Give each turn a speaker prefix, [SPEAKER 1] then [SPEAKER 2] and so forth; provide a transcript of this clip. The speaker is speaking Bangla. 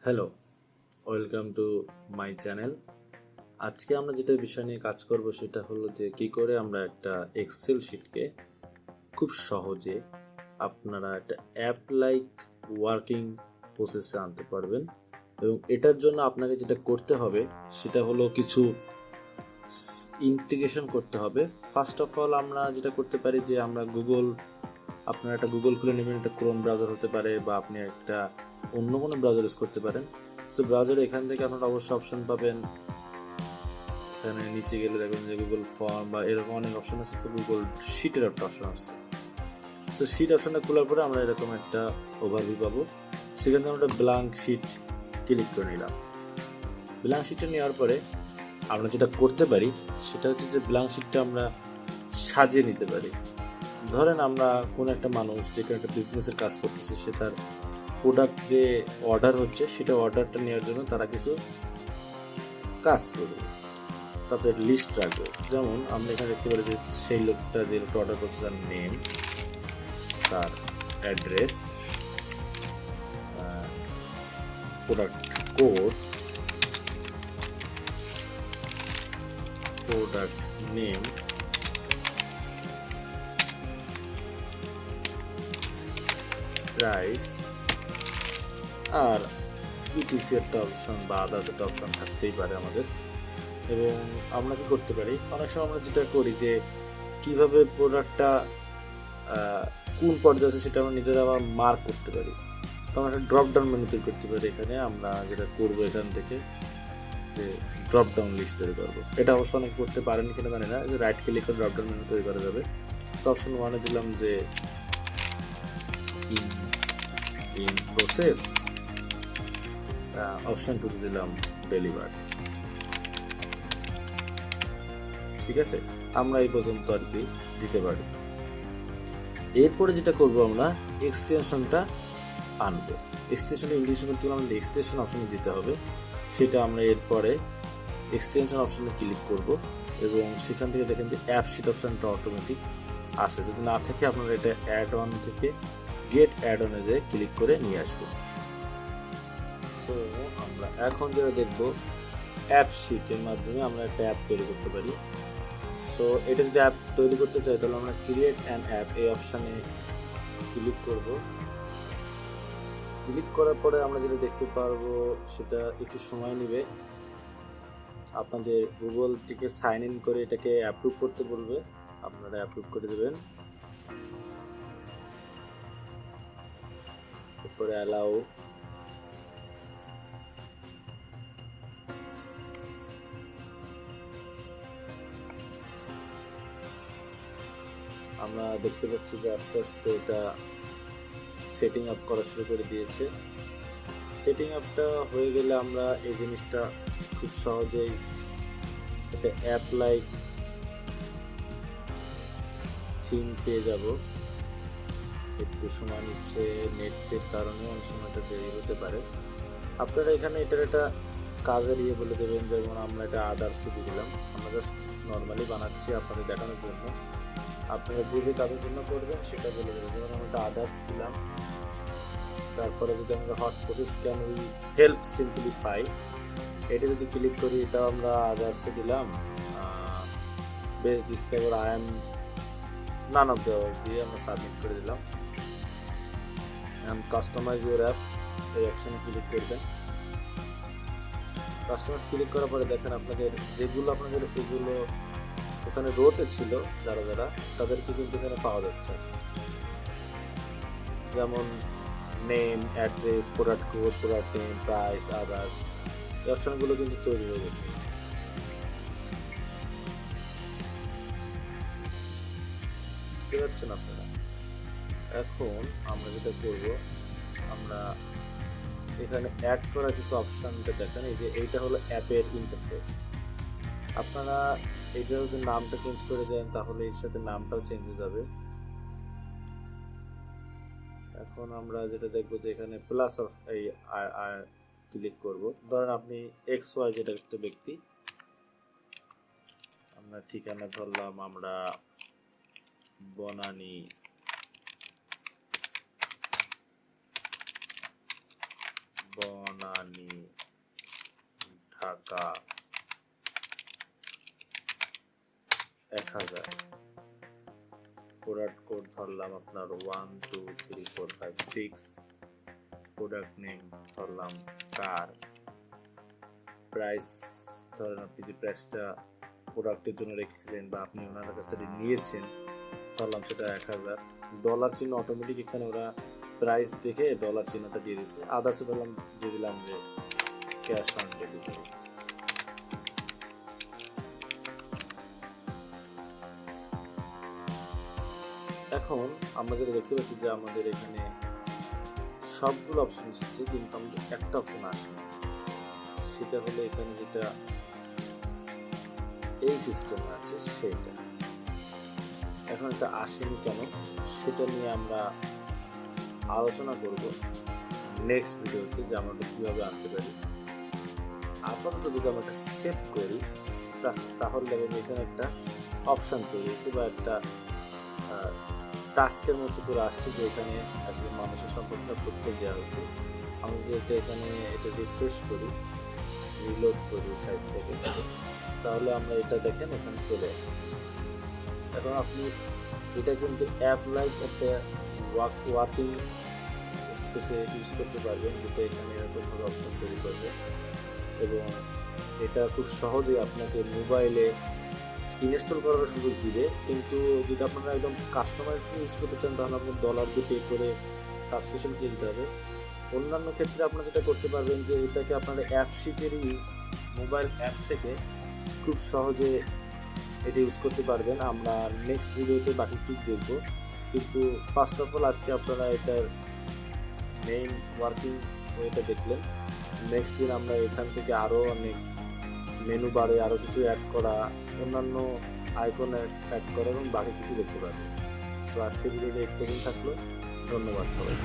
[SPEAKER 1] Hello, welcome to my channel. আজকে আমরা যেটা বিষয় নিয়ে কাজ করব সেটা হলো যে কী করে আমরা একটা এক্সেল শিটকে খুব সহজে আপনারা একটা অ্যাপ লাইক ওয়ার্কিং প্রসেসে আনতে পারবেন। এবং এটার জন্য আপনাকে যেটা করতে হবে সেটা হলো কিছু ইন্টিগ্রেশন করতে হবে। ফার্স্ট অফ অল আমরা যেটা করতে পারি যে আমরা আপনারা একটা গুগল খুলে নেবেন, একটা ক্রোম ব্রাউজার হতে পারে বা আপনি একটা অন্য কোনো ব্রাউজার ইউজ করতে পারেন। সো ব্রাউজারে এখান থেকে আপনারা অবশ্যই অপশন পাবেন। এখানে নিচে গেলে দেখবেন যে গুগল ফর্ম বা এরকম অনেক অপশন আছে, তো গুগল শিটের একটা অপশন আছে। সো শিট অপশনটা খোলার পরে আমরা এরকম একটা ওভারভিউ পাবো। সেখান থেকে আমরা ব্ল্যাঙ্ক শিট ক্লিক করে নিলাম। ব্ল্যাঙ্ক শিটটা নেওয়ার পরে আমরা যেটা করতে পারি সেটা হচ্ছে যে ব্ল্যাঙ্ক শিটটা আমরা সাজিয়ে নিতে পারি। ধরেন আমরা কোনো একটা মানুষ যেখানে একটা বিজনেসের কাজ করতেছে, সে তার প্রোডাক্ট যে অর্ডার হচ্ছে সেটা অর্ডারটা নেওয়ার জন্য তারা কিছু কাজ করবে, তাদের লিস্ট রাখবে। যেমন আমরা এখানে দেখতে পারি যে সেই লোকটা যে লোকটা অর্ডার করছে তার নেম, তার address, product code, product name, price, আর ইটিসি একটা অপশন বা আদার্স একটা অপশন থাকতেই পারে আমাদের। এবং আমরা কি করতে পারি, অনেক সময় আমরা যেটা করি যে কিভাবে প্রোডাক্টটা কোন পর্যায়ে আছে সেটা আমরা নিজেরা আবার মার্ক করতে পারি। তো আমরা একটা ড্রপ ডাউন মেনু তৈরি করতে পারি। এখানে আমরা যেটা করবো এখান থেকে যে ড্রপ ডাউন লিস্ট তৈরি করবো। এটা অবশ্য অনেক করতে পারেন কিনা জানি না, যে রাইট ক্লিক করে ড্রপ ডাউন মেনু তৈরি করা যাবে। সো অপশন ওয়ানে দিলাম যে ইন প্রসেস, অপশন টুতে দিলাম ডেলিভার। ঠিক আছে, আমরা এই পর্যন্ত আর কি দিতে পারি। এরপরে যেটা করবো আমরা এক্সটেনশনটা আনবো। এক্সটেনশন ইন্ডিকেশন করতে গেলে আমাদের এক্সটেনশন অপশনে দিতে হবে। সেটা আমরা এরপরে এক্সটেনশন অপশনে ক্লিক করব এবং সেখান থেকে দেখেন যে অ্যাপ শিট অপশনটা অটোমেটিক আসে। যদি না থাকে আপনারা এটা অ্যাড অন থেকে গেট অ্যাড অনে যে ক্লিক করে নিয়ে আসবো। সো আমরা এখন যেটা দেখবো অ্যাপ শিটের মাধ্যমে আমরা একটা অ্যাপ তৈরি করতে পারি। সো এটা যদি অ্যাপ তৈরি করতে চাই তাহলে আমরা ক্রিয়েট অ্যান অ্যাপ এই অপশানে ক্লিক করব। ক্লিক করার পরে আমরা যেটা দেখতে পারবো সেটা একটু সময় নেবে। আপনাদের গুগল থেকে সাইন ইন করে এটাকে অ্যাপ্রুভ করতে বলবে, আপনারা অ্যাপ্রুভ করে দেবেন। এরপরে অ্যালাউ, আমরা দেখতে পাচ্ছি যে আস্তে আস্তে এটা সেটিং আপ করা শুরু করে দিয়েছে। সেটিং আপটা হয়ে গেলে আমরা এই জিনিসটা খুব সহজেই একটা অ্যাপ লাইক থিম পেয়ে যাব। একটু সময় নিচ্ছে, নেটের কারণে অনেক সময়টা দেরি হতে পারে। আপনারা এখানে এটার একটা কাজের বলে দেবেন, যেমন আমরা এটা আদার্সে দিয়ে দিলাম। আমরা জাস্ট নর্মালি বানাচ্ছি আপনাদের দেখানোর জন্য। আপনারা যে যে কাজের জন্য করবেন সেটা বলে দেবেন। যেমন আমরা একটা আদার্স দিলাম। তারপরে যদি আমরা hot process can we help simplify, এটা যদি ক্লিক করি এটা আমরা আদার্সে দিলাম। Best Discover I am none of the দিয়ে আমরা সাবমিট করে দিলাম। কাস্টমাইজ ইউর অ্যাপ এই অপশানে ক্লিক করবেন। কাস্টমাইজ ক্লিক করার পরে দেখেন আপনাদের যেগুলো আপনাদের এগুলো ওখানে রোতে ছিল যারা যারা তাদেরকে কিন্তু এখানে পাওয়া যাচ্ছে, যেমন name, address, product code, product name, price, others. এই অপশনগুলো কিন্তু তৈরি হয়ে গেছে। বুঝতে পারছেন আপনারা? এখন আমরা যেটা করব, আমরা এখানে অ্যাড করা কিছু অপশনটা দেখেন। এই যে এইটা হলো অ্যাপের ইন্টারফেস। আপনারা এইটা যদি নামটা চেঞ্জ করে দেন তাহলে এর সাথে নামটাও চেঞ্জ হয়ে যাবে। এখন আমরা যেটা দেখবো যে এখানে প্লাস এই ক্লিক করব। ধরেন আপনি এক্স ওয়াই যেটা একটা ব্যক্তি, আমরা ঠিকানা ধরলাম আমরা বনানী বনানী ঢাকা 1000। প্রোডাক্ট কোড ধরলাম আপনার 123456। প্রোডাক্ট নেম ধরলাম কার। প্রাইস ধরেন আপনি যে প্রাইসটা প্রোডাক্টের জন্য রেখেছিলেন বা আপনি ওনার কাছে নিয়েছেন ধরলাম সেটা 1000। ডলার চিহ্ন অটোমেটিক এখানে ওরা প্রাইস দেখে ডলার চিহ্নটা দিয়ে দিচ্ছে। আদার্সে ধরলাম দিয়ে দিলাম যে ক্যাশ অন ডেলিভারি। এখন আমরা যেটা দেখতে পাচ্ছি যে আমাদের এখানে সবগুলো অপশন এসেছে, কিন্তু আমাদের একটা অপশন আসে, সেটা হলো এখানে যেটা এই সিস্টেমে আছে সেটা। এখন এটা আসেনি কেন সেটা নিয়ে আমরা আলোচনা করব নেক্সট ভিডিওতে, যে আমরা কিভাবে আনতে পারি। আপাতত যদি আমরা একটা সেভ করি তাহলে এখানে একটা অপশন তৈরি হয়েছে বা একটা টাস্কের মতো করে আসছে, যে এখানে একজন মানুষের সম্পর্কে তথ্য দেওয়া হয়েছে। আমি যদি এখানে এটা রিফ্রেশ করি, রিলোড করি সাইট থেকে, তাহলে আমরা এটা দেখেন এখানে চলে আসছে। এখন আপনি এটা কিন্তু অ্যাপ লাইক একটা ওয়ার্কিং স্পেসে ইউজ করতে পারবেন, যেটা এখানে এরকমভাবে অপশন তৈরি করবে এবং এটা খুব সহজেই আপনাকে মোবাইলে ইনস্টল করার সুযোগ দিবে। কিন্তু যদি আপনারা একদম কাস্টমাইজ ইউজ করতে চান তাহলে আপনার ডলার দিয়ে পে করে সাবস্ক্রিপশন কিনতে হবে। অন্যান্য ক্ষেত্রে আপনারা যেটা করতে পারবেন যে এটাকে আপনারা অ্যাপ শিটেরই মোবাইল অ্যাপ থেকে খুব সহজে এটা ইউজ করতে পারবেন। আমরা নেক্সট ভিডিওতে বাকি টিপ দেখব, কিন্তু ফার্স্ট অফ অল আজকে আপনারা এটার মেইন ওয়ার্কিং ওয়েটা দেখলেন। নেক্সট দিন আমরা এখান থেকে আরও অনেক মেনু বারে আরও কিছু অ্যাড করা, অন্যান্য আইকন অ্যাড করা এবং বাকি কিছু দেখতে পারবেন। সো আজকের ভিডিওটা একটু থাকলো। ধন্যবাদ সবাই।